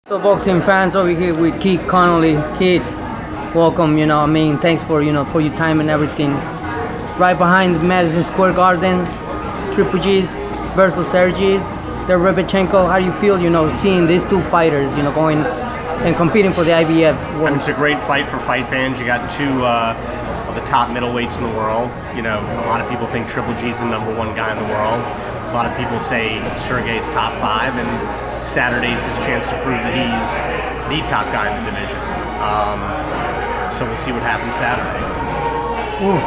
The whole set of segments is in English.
So boxing fans, over here with Keith Connolly. Keith, welcome. Thanks for for your time and everything. Right behind Madison Square Garden, Triple G's versus Sergey Derevyanchenko. How do you feel, seeing these two fighters, going and competing for the IBF? It's a great fight for fight fans. You got two of the top middleweights in the world. A lot of people think Triple G's the #1 guy in the world. A lot of people say Sergey's top 5, and Saturday's his chance to prove that he's the top guy in the division. So we'll see what happens Saturday. Oof.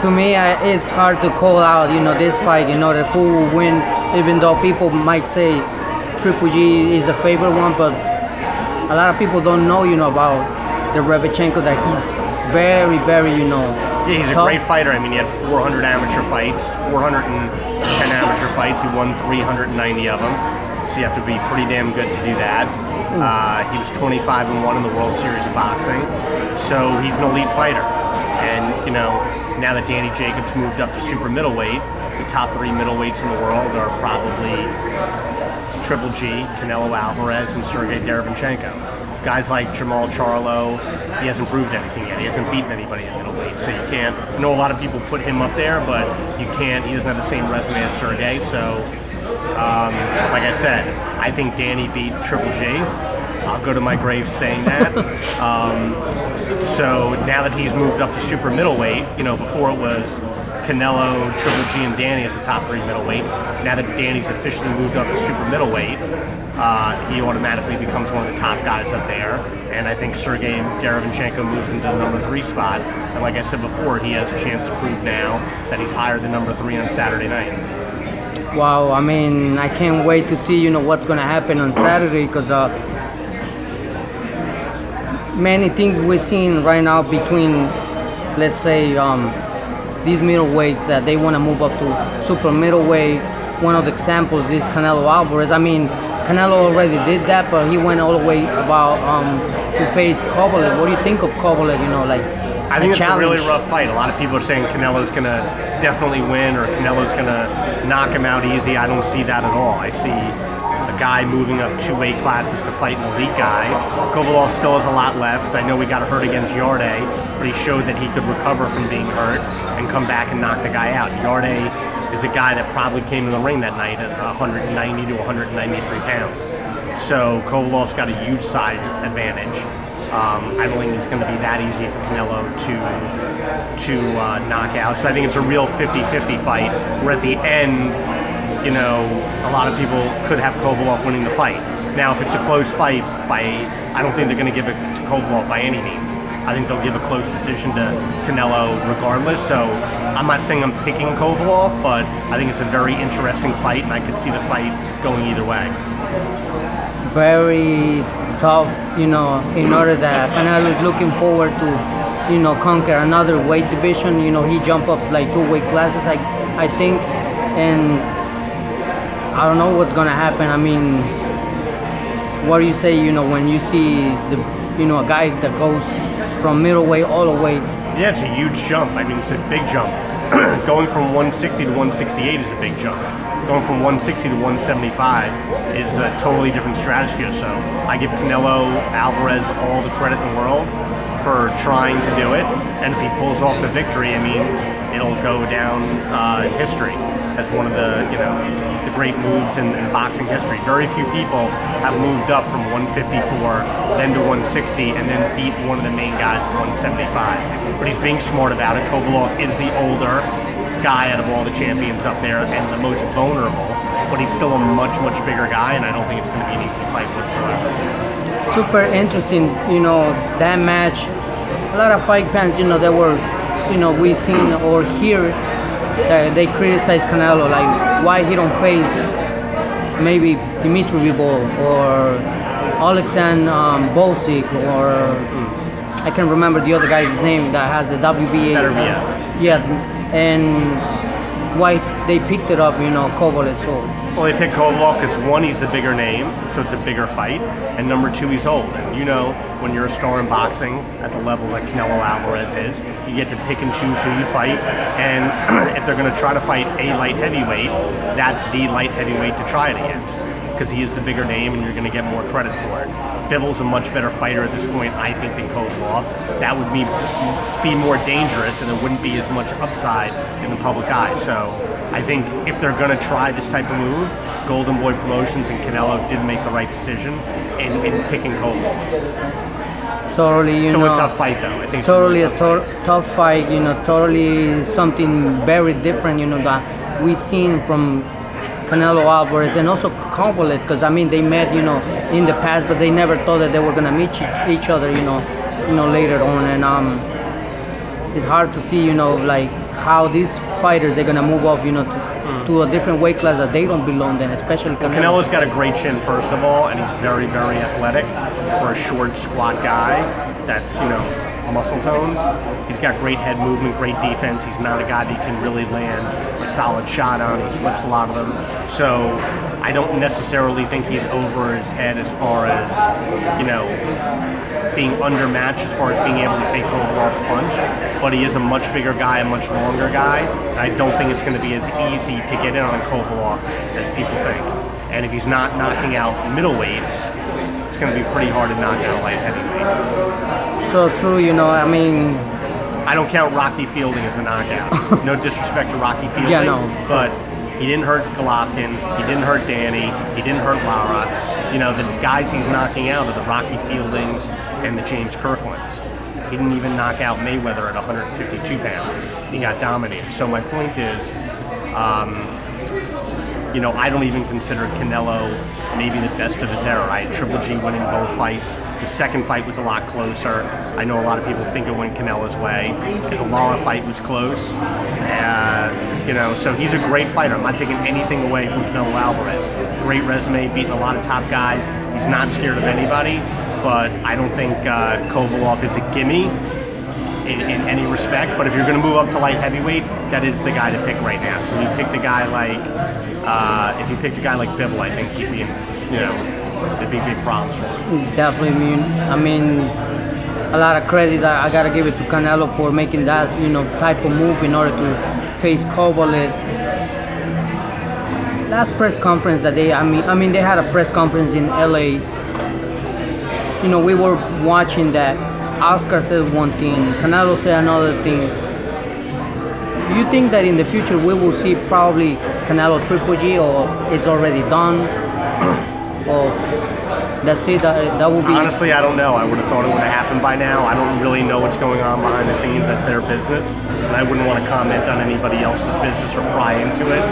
To me, it's hard to call out, this fight, who will win, even though people might say Triple G is the favorite one, but a lot of people don't know, about Derevyanchenko, that he's very, very, Yeah, he's tough. a great fighter. He had 400 amateur fights, 410 amateur fights. He won 390 of them. So you have to be pretty damn good to do that. He was 25-1 in the World Series of Boxing. So he's an elite fighter. And, now that Danny Jacobs moved up to super middleweight, the top 3 middleweights in the world are probably Triple G, Canelo Alvarez, and Sergey Derevyanchenko. Guys like Jamal Charlo, he hasn't proved anything yet. He hasn't beaten anybody at middleweight, so you can't. I know a lot of people put him up there, but you can't. He doesn't have the same resume as Sergey. So, like I said, I think Danny beat Triple G. I'll go to my grave saying that. So now that he's moved up to super middleweight, before it was Canelo, Triple G, and Danny as the top 3 middleweights. Now that Danny's officially moved up to super middleweight, he automatically becomes one of the top guys up there. And I think Sergey Derevyanchenko moves into the #3 spot. And like I said before, he has a chance to prove now that he's higher than #3 on Saturday night. Wow, I can't wait to see, what's going to happen on Saturday, because many things we're seeing right now between, let's say, these middleweights that they want to move up to super middleweight. One of the examples is Canelo Alvarez. Canelo already did that, but he went all the way to face Kovalev. What do you think of Kovalev? I think it's a really rough fight. A lot of people are saying Canelo's going to definitely win, or Canelo's going to knock him out easy. I don't see that at all. I see a guy moving up 2 weight classes to fight an elite guy. Kovalev still has a lot left. I know he got hurt against Yarde, but he showed that he could recover from being hurt and come back and knock the guy out. Yarde is a guy that probably came in the ring that night at 190 to 193 pounds. So Kovalev's got a huge size advantage. I don't think it's going to be that easy for Canelo to knock out. So I think it's a real 50-50 fight, where at the end, a lot of people could have Kovalev winning the fight. Now, if it's a close fight, I don't think they're going to give it to Kovalev by any means. I think they'll give a close decision to Canelo regardless. So I'm not saying I'm picking Kovalev, but I think it's a very interesting fight, and I could see the fight going either way. Very tough, in order that Canelo is looking forward to, conquer another weight division. He jumped up like 2 weight classes, I think, and I don't know what's gonna happen. What do you say, when you see a guy that goes from middleweight all the way? Yeah, it's a huge jump. It's a big jump. Going from 160 to 168 is a big jump. Going from 160 to 175 is a totally different stratosphere. So I give Canelo Alvarez all the credit in the world for trying to do it. And if he pulls off the victory, it'll go down in history as one of the great moves in boxing history. Very few people have moved up from 154, then to 160, and then beat one of the main guys at 175. But he's being smart about it. Kovalev is the older guy out of all the champions up there and the most vulnerable, but he's still a much, much bigger guy, and I don't think it's going to be an easy fight whatsoever. Super interesting, that match. A lot of fight fans, that were, we seen or hear that they criticize Canelo, like why he don't face maybe Dimitri Bivol or Alexander Bolsik, or I can't remember the other guy's name that has the WBA. Yeah, and why they picked it up, Kovalev. So. Well, they picked Kovalev because, 1, he's the bigger name, so it's a bigger fight, and number 2, he's old. And when you're a star in boxing at the level that Canelo Alvarez is, you get to pick and choose who you fight, and if they're going to try to fight a light heavyweight, that's the light heavyweight to try it against. because he is the bigger name and you're going to get more credit for it. Bivol's a much better fighter at this point, I think, than Kovalev. That would be more dangerous, and there wouldn't be as much upside in the public eye. So I think if they're going to try this type of move, Golden Boy Promotions and Canelo did make the right decision in picking Kovalev. Totally, Still a tough fight, though. I think totally a tough fight. Totally something very different. That we've seen from Canelo, Alvarez, and also Kovalev, because I mean they met in the past, but they never thought that they were gonna meet each other later on, and it's hard to see like how these fighters they're gonna move up to a different weight class that they don't belong in, especially Canelo. Canelo's got a great chin, first of all, and he's very, very athletic for a short, squat guy that's muscle tone. He's got great head movement, great defense. He's not a guy that you can really land a solid shot on. He slips a lot of them. So I don't necessarily think he's over his head as far as, being undermatched as far as being able to take Kovalev's punch. But he is a much bigger guy, a much longer guy. I don't think it's going to be as easy to get in on Kovalev as people think. And if he's not knocking out middleweights, it's going to be pretty hard to knock out a light heavyweight. So true, I mean, I don't count Rocky Fielding as a knockout. No disrespect to Rocky Fielding, yeah, no. But he didn't hurt Golovkin, he didn't hurt Danny, he didn't hurt Lara. The guys he's knocking out are the Rocky Fieldings and the James Kirklands. He didn't even knock out Mayweather at 152 pounds. He got dominated. So my point is, I don't even consider Canelo maybe the best of his era. I had Triple G winning both fights. The second fight was a lot closer. I know a lot of people think it went Canelo's way. The Lara fight was close. So he's a great fighter. I'm not taking anything away from Canelo Alvarez. Great resume, beating a lot of top guys. He's not scared of anybody, but I don't think Kovalev is a gimme in any respect. But if you're going to move up to light heavyweight, that is the guy to pick right now. Because if you picked a guy like Bivol, I think he'd be there'd be big problems for him. Definitely. I mean, a lot of credit I gotta give it to Canelo for making that type of move in order to face Kovalev. Last press conference that they had a press conference in LA. We were watching that. Oscar says one thing, Canelo said another thing. Do you think that in the future we will see probably Canelo Triple G, or it's already done? Or that's it? That will be. Honestly, I don't know. I would have thought it would have happened by now. I don't really know what's going on behind the scenes. That's their business, and I wouldn't want to comment on anybody else's business or pry into it.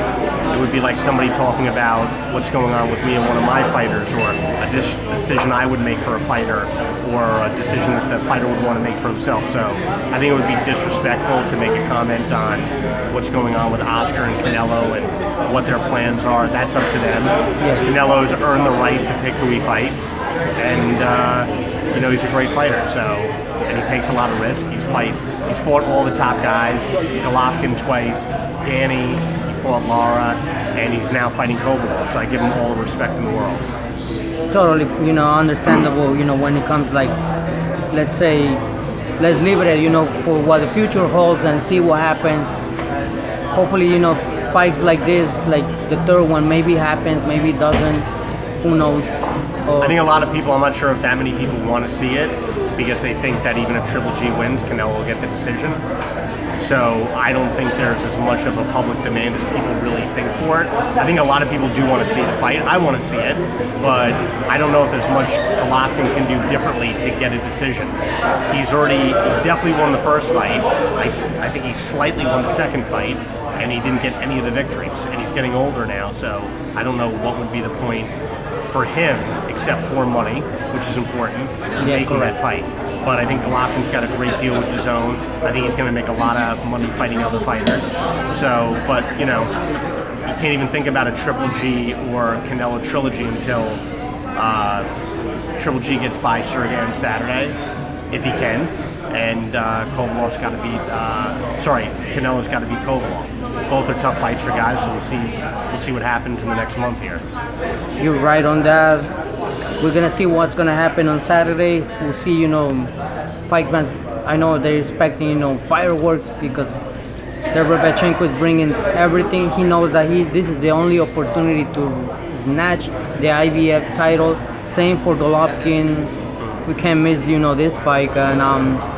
It would be like somebody talking about what's going on with me and one of my fighters, or a decision I would make for a fighter, or a decision that the fighter would want to make for himself. So I think it would be disrespectful to make a comment on what's going on with Oscar and Canelo and what their plans are. That's up to them. Yes. Canelo's earned the right to pick who he fights, and he's a great fighter. And he takes a lot of risk. He's fought all the top guys. Golovkin twice, Danny. He fought Lara, and he's now fighting Kovalev. So I give him all the respect in the world. Totally, understandable. When it comes let's leave it at for what the future holds and see what happens. Hopefully, fights like this, like the third one, maybe happens, maybe it doesn't. Who knows? I think a lot of people, I'm not sure if that many people want to see it, because they think that even if Triple G wins, Canelo will get the decision. So I don't think there's as much of a public demand as people really think for it. I think a lot of people do want to see the fight. I want to see it, but I don't know if there's much Golovkin can do differently to get a decision. He definitely won the first fight. I think he slightly won the second fight, and he didn't get any of the victories. And he's getting older now, so I don't know what would be the point for him, except for money, which is important, making that fight. But I think Golovkin's got a great deal with DAZN. I think he's going to make a lot of money fighting other fighters. So, but you can't even think about a Triple G or Canelo trilogy until Triple G gets by Sergey on Saturday, if he can, and Canelo's got to beat Kovalev. Both are tough fights for guys, so we'll see what happens in the next month here. You're right on that. We're gonna see what's gonna happen on Saturday. We'll see, fight fans. I know they're expecting, fireworks, because Derevyanchenko is bringing everything. He knows that this is the only opportunity to snatch the IBF title. Same for Golovkin. We can't miss, this fight. And